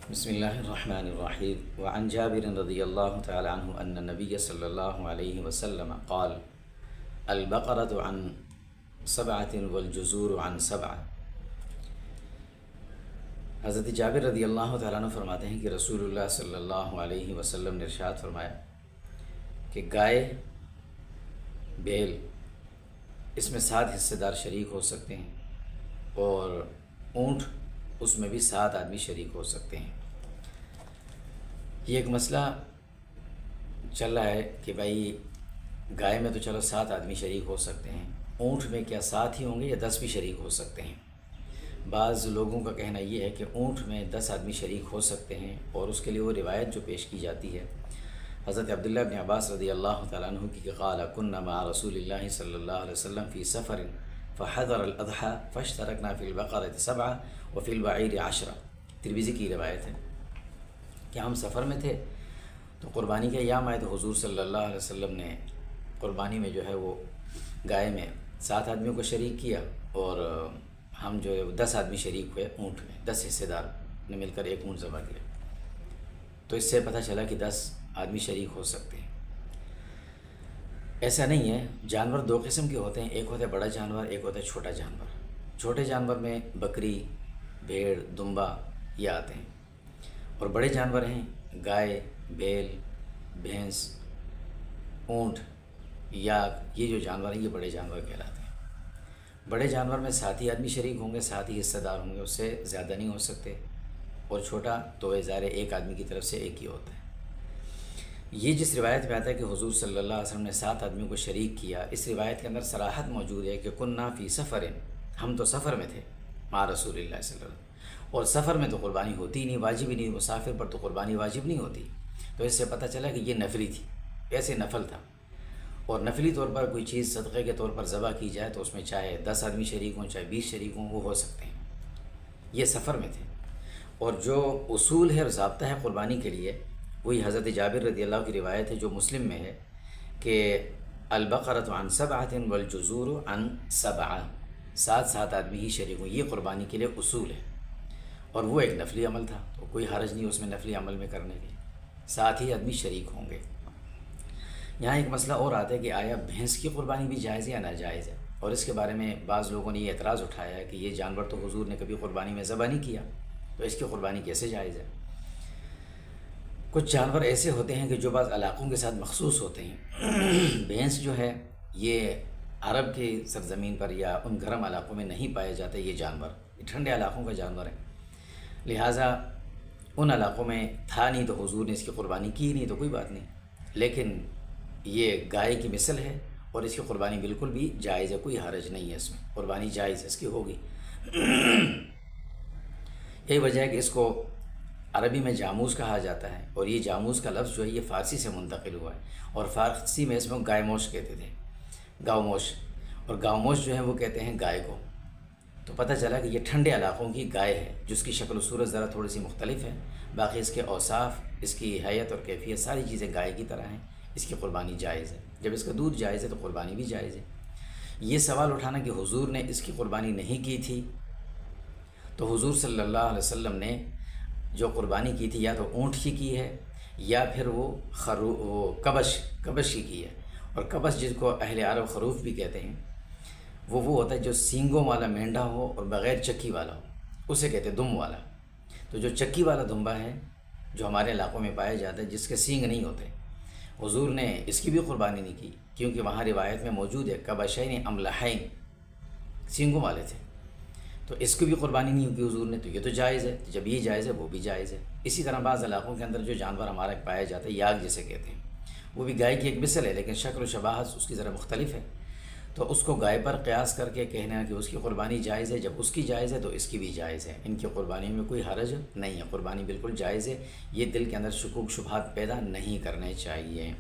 بسم اللہ الرحمن الرحیم وعن جابر رضی اللہ تعالی عنہ ان النبی صلی اللہ علیہ وسلم قال البقرۃ عن سبعۃ والجزور عن سبع۔ حضرت جابر رضی اللہ تعالیٰ عنہ فرماتے ہیں کہ رسول اللہ صلی اللہ علیہ وسلم نے ارشاد فرمایا کہ گائے بیل اس میں 7 حصے دار شریک ہو سکتے ہیں، اور اونٹ اس میں بھی 7 آدمی شریک ہو سکتے ہیں۔ یہ ایک مسئلہ چل رہا ہے کہ بھائی گائے میں تو چلو 7 آدمی شریک ہو سکتے ہیں، اونٹ میں کیا 7 ہی ہوں گے یا 10 بھی شریک ہو سکتے ہیں؟ بعض لوگوں کا کہنا یہ ہے کہ اونٹ میں 10 آدمی شریک ہو سکتے ہیں، اور اس کے لیے وہ روایت جو پیش کی جاتی ہے حضرت عبداللہ بن عباس رضی اللہ تعالیٰ عنہ کی کہ قال كنا مع رسول اللہ صلی اللہ علیہ وسلم فی سفر فحضر الاضحى فاشتركنا في البقرة 7 وفي البعير 10۔ ترمذی کی روایت ہے کہ ہم سفر میں تھے تو قربانی کے ایام آئے تو حضور صلی اللہ علیہ وسلم نے قربانی میں جو ہے وہ گائے میں 7 آدمیوں کو شریک کیا، اور ہم جو ہے 10 آدمی شریک ہوئے اونٹ میں، 10 حصے دار نے مل کر ایک اونٹ ذبح کیا۔ تو اس سے پتہ چلا کہ 10 آدمی شریک ہو سکتے ہیں۔ ایسا نہیں ہے، جانور 2 قسم کے ہوتے ہیں، ایک ہوتا ہے بڑا جانور، ایک ہوتا ہے چھوٹا جانور۔ چھوٹے جانور میں بکری، بھیڑ، دمبا یہ آتے ہیں، اور بڑے جانور ہیں گائے، بیل، بھینس، اونٹ، یاک، یہ جو جانور ہیں یہ بڑے جانور کہلاتے ہیں۔ بڑے جانور میں 7 ہی آدمی شریک ہوں گے، 7 ہی حصہ دار ہوں گے، اس سے زیادہ نہیں ہو سکتے، اور چھوٹا تو ظاہر ایک آدمی کی طرف سے ایک ہی ہوتا ہے۔ یہ جس روایت میں آتا ہے کہ حضور صلی اللہ علیہ وسلم نے 7 آدمیوں کو شریک کیا، اس روایت کے اندر صراحت موجود ہے کہ کنا فی سفر، ہم تو سفر میں تھے مع رسول اللہ صلی اللہ علیہ وسلم، اور سفر میں تو قربانی ہوتی ہی نہیں، واجب ہی نہیں، مسافر پر تو قربانی واجب نہیں ہوتی۔ تو اس سے پتہ چلا کہ یہ نفلی تھی، ایسے نفل تھا، اور نفلی طور پر کوئی چیز صدقے کے طور پر ذبح کی جائے تو اس میں چاہے 10 آدمی شریک ہوں چاہے 20 شریک ہوں، وہ ہو سکتے ہیں۔ یہ سفر میں تھے، اور جو اصول ہے اور ضابطہ ہے قربانی کے لیے وہی حضرت جابر رضی اللہ کی روایت ہے جو مسلم میں ہے کہ البقرۃ عن 7 والجزور عن 7، 7 آدمی ہی شریک ہوں، یہ قربانی کے لیے اصول ہے، اور وہ ایک نفلی عمل تھا تو کوئی حرج نہیں اس میں نفلی عمل میں کرنے کے، 7 ہی آدمی شریک ہوں گے۔ یہاں ایک مسئلہ اور آتا ہے کہ آیا بھینس کی قربانی بھی جائز ہے یا ناجائز ہے، اور اس کے بارے میں بعض لوگوں نے یہ اعتراض اٹھایا ہے کہ یہ جانور تو حضور نے کبھی قربانی میں ذبح نہیں کیا، تو اس کی قربانی کیسے جائز ہے؟ کچھ جانور ایسے ہوتے ہیں کہ جو بعض علاقوں کے ساتھ مخصوص ہوتے ہیں۔ بھینس جو ہے یہ عرب کی سرزمین پر یا ان گرم علاقوں میں نہیں پائے جاتے، یہ جانور یہ ٹھنڈے علاقوں کا جانور ہے، لہٰذا ان علاقوں میں تھا نہیں تو حضور نے اس کی قربانی کی نہیں تو کوئی بات نہیں، لیکن یہ گائے کی مثل ہے اور اس کی قربانی بالکل بھی جائز ہے، کوئی حرج نہیں ہے، اس میں قربانی جائز ہے، اس کی ہوگی۔ یہی وجہ ہے کہ اس کو عربی میں جاموس کہا جاتا ہے، اور یہ جاموس کا لفظ جو ہے یہ فارسی سے منتقل ہوا ہے، اور فارسی میں اس میں گائے موش کہتے تھے، گاؤ موش، اور گاؤ موش جو ہے وہ کہتے ہیں گائے کو۔ تو پتہ چلا کہ یہ ٹھنڈے علاقوں کی گائے ہے، جس کی شکل و صورت ذرا تھوڑی سی مختلف ہے، باقی اس کے اوصاف، اس کی حیت اور کیفیت ساری چیزیں گائے کی طرح ہیں، اس کی قربانی جائز ہے۔ جب اس کا دودھ جائز ہے تو قربانی بھی جائز ہے۔ یہ سوال اٹھانا کہ حضور نے اس کی قربانی نہیں کی تھی، تو حضور صلی اللہ علیہ وسلم نے جو قربانی کی تھی یا تو اونٹ کی ہے یا پھر وہ کبش کی ہے، اور کبش جس کو اہل عرب خروف بھی کہتے ہیں، وہ ہوتا ہے جو سینگوں والا مینڈا ہو اور بغیر چکی والا ہو، اسے کہتے ہیں دم والا۔ تو جو چکی والا دمبا ہے جو ہمارے علاقوں میں پایا جاتا ہے، جس کے سینگ نہیں ہوتے، حضور نے اس کی بھی قربانی نہیں کی، کیونکہ وہاں روایت میں موجود ہے کبشین املحین، سینگوں والے تھے، تو اس کی بھی قربانی نہیں کی حضور نے، تو یہ تو جائز ہے، جب یہ جائز ہے وہ بھی جائز ہے۔ اسی طرح بعض علاقوں کے اندر جو جانور ہمارا پایا جاتا ہے یاک جسے کہتے ہیں، وہ بھی گائے کی ایک مثل ہے، لیکن شکل و شباہت اس کی ذرا مختلف ہے، تو اس کو گائے پر قیاس کر کے کہنا کہ اس کی قربانی جائز ہے، جب اس کی جائز ہے تو اس کی بھی جائز ہے، ان کی قربانی میں کوئی حرج نہیں ہے، قربانی بالکل جائز ہے۔ یہ دل کے اندر شکوک شبہات پیدا نہیں کرنے چاہیے۔